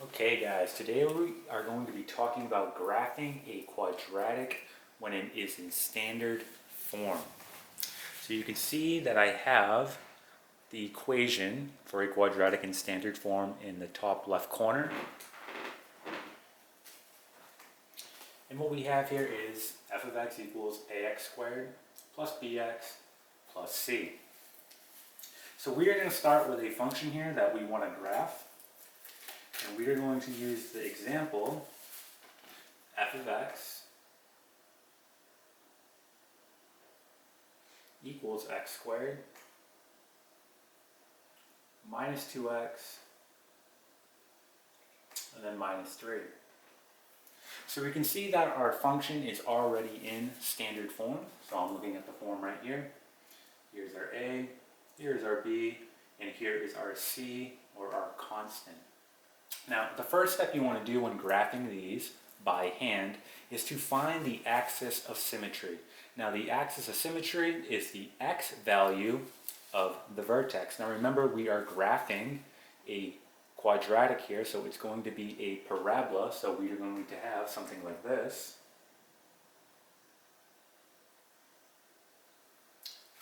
Okay guys, today we are going to be talking about graphing a quadratic when it is in standard form. So you can see that I have the equation for a quadratic in standard form in the top left corner. And what we have here is f of x equals ax squared plus bx plus c. So we are going to start with a function here that we want to graph. And we are going to use the example f of x equals x squared minus 2x and then minus 3. So we can see that our function is already in standard form. So I'm looking at the form right here. Here's our a, here's our b, and here is our c, or our constant. Now, the first step you want to do when graphing these by hand is to find the axis of symmetry. Now, the axis of symmetry is the x value of the vertex. Now, remember, we are graphing a quadratic here, so it's going to be a parabola, so we are going to have something like this.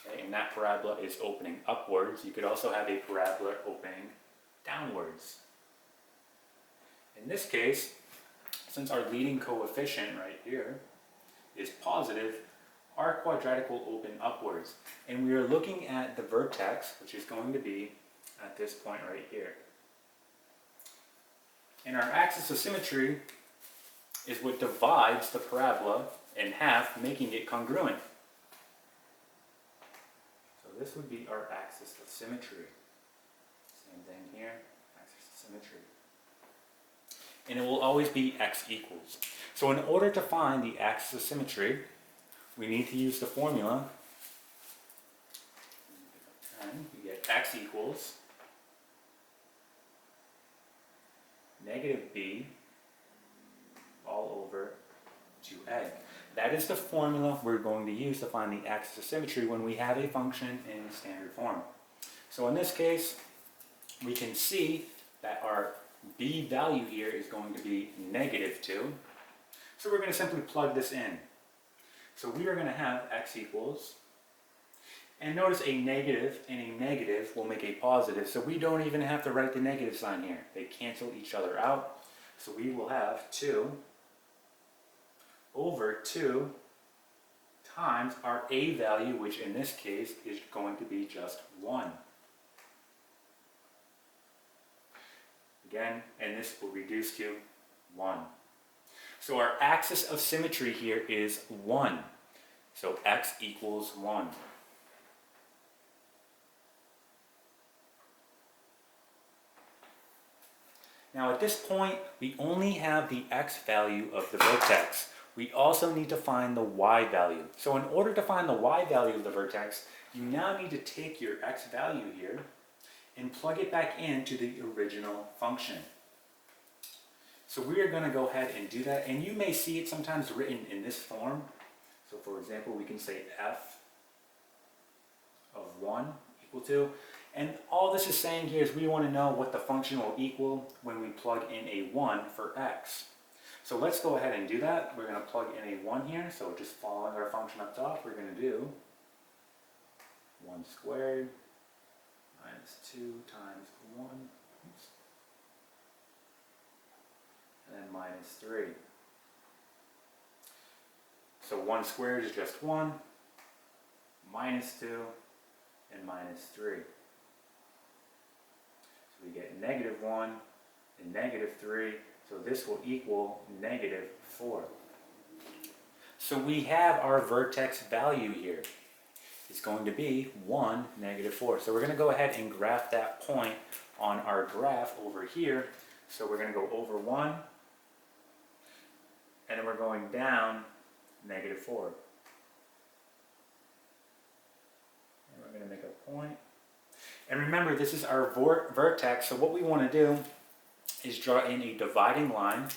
Okay, and that parabola is opening upwards. You could also have a parabola opening downwards. In this case, since our leading coefficient right here is positive, our quadratic will open upwards. And we are looking at the vertex, which is going to be at this point right here. And our axis of symmetry is what divides the parabola in half, making it congruent. So this would be our axis of symmetry. Same thing here, axis of symmetry. And it will always be x equals. So in order to find the axis of symmetry, we need to use the formula. And we get x equals negative b all over 2a. That is the formula we're going to use to find the axis of symmetry when we have a function in standard form. So in this case, we can see that our b value here is going to be negative 2. So we're going to simply plug this in. So we are going to have x equals, and notice a negative and a negative will make a positive, so we don't even have to write the negative sign here. They cancel each other out. So we will have 2 over 2 times our a value, which in this case is going to be just 1. Again, and this will reduce to 1. So our axis of symmetry here is 1. So x equals 1. Now at this point, we only have the x value of the vertex. We also need to find the y value. So in order to find the y value of the vertex, you now need to take your x value here and plug it back into the original function. So we are going to go ahead and do that, and you may see it sometimes written in this form. So for example, we can say f of 1 equal to, and all this is saying here is we want to know what the function will equal when we plug in a 1 for x. So let's go ahead and do that. We're going to plug in a 1 here, so just following our function up top, we're going to do 1 squared minus 2 times 1, oops, and then minus 3. So 1 squared is just 1, minus 2, and minus 3. So we get negative 1 and negative 3, so this will equal negative 4. So we have our vertex value here. It's going to be 1, negative 4. So we're going to go ahead and graph that point on our graph over here. So we're going to go over 1, and then we're going down negative 4. And we're going to make a point. And remember, this is our vertex, so what we want to do is draw in a dividing line,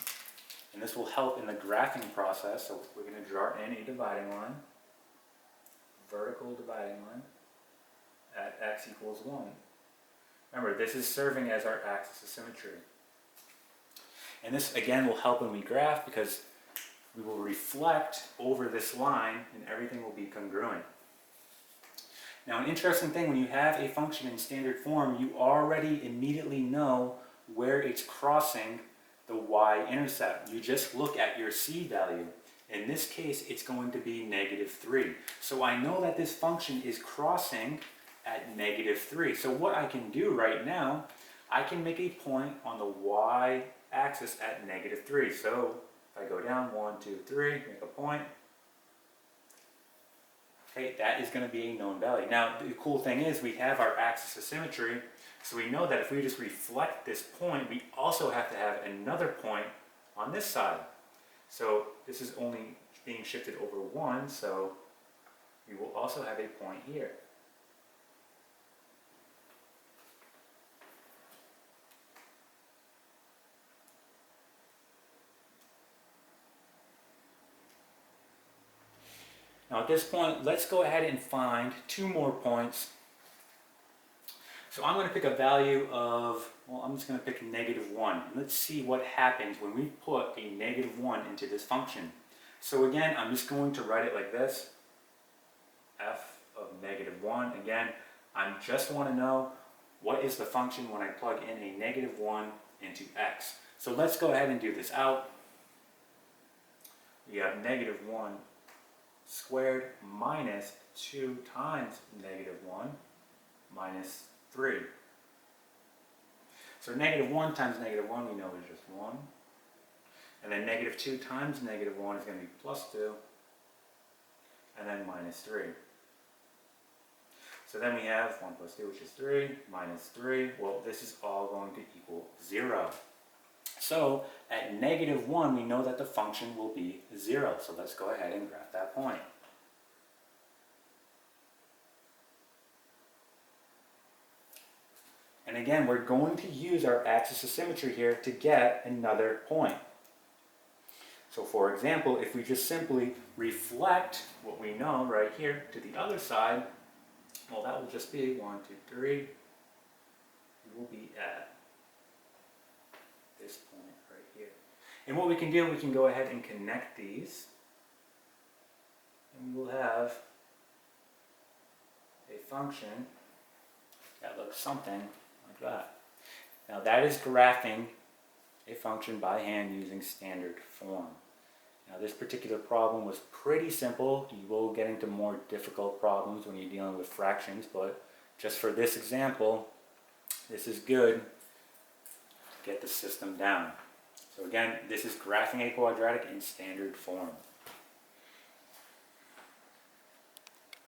and this will help in the graphing process. So we're going to draw in a dividing line, vertical dividing line, at x equals 1. Remember, this is serving as our axis of symmetry. And this again will help when we graph because we will reflect over this line and everything will be congruent. Now, an interesting thing, when you have a function in standard form, you already immediately know where it's crossing the y-intercept. You just look at your c value. In this case, it's going to be -3. So I know that this function is crossing at -3. So what I can do right now, I can make a point on the y-axis at -3. So if I go down 1, 2, 3, make a point. Okay, that is going to be a known value. Now, the cool thing is we have our axis of symmetry, so we know that if we just reflect this point, we also have to have another point on this side. So this is only being shifted over 1, so we will also have a point here. Now at this point, let's go ahead and find 2 more points. So I'm going to pick a value of, well, I'm just going to pick -1. Let's see what happens when we put a -1 into this function. So again, I'm just going to write it like this. F of -1. Again, I just want to know what is the function when I plug in a -1 into x. So let's go ahead and do this out. We have -1 squared minus 2 times -1 minus 3. So -1 times -1 we know is just 1. And then -2 times -1 is going to be +2. And then minus 3. So then we have 1 plus 2, which is 3, minus 3. Well, this is all going to equal 0. So at -1, we know that the function will be 0. So let's go ahead and graph that point. And again, we're going to use our axis of symmetry here to get another point. So for example, if we just simply reflect what we know right here to the other side, well, that will just be 1, 2, 3. We will be at this point right here. And what we can do, we can go ahead and connect these. And we will have a function that looks something like that. Now that is graphing a function by hand using standard form. Now this particular problem was pretty simple. You will get into more difficult problems when you're dealing with fractions, but just for this example, this is good to get the system down. So again, this is graphing a quadratic in standard form.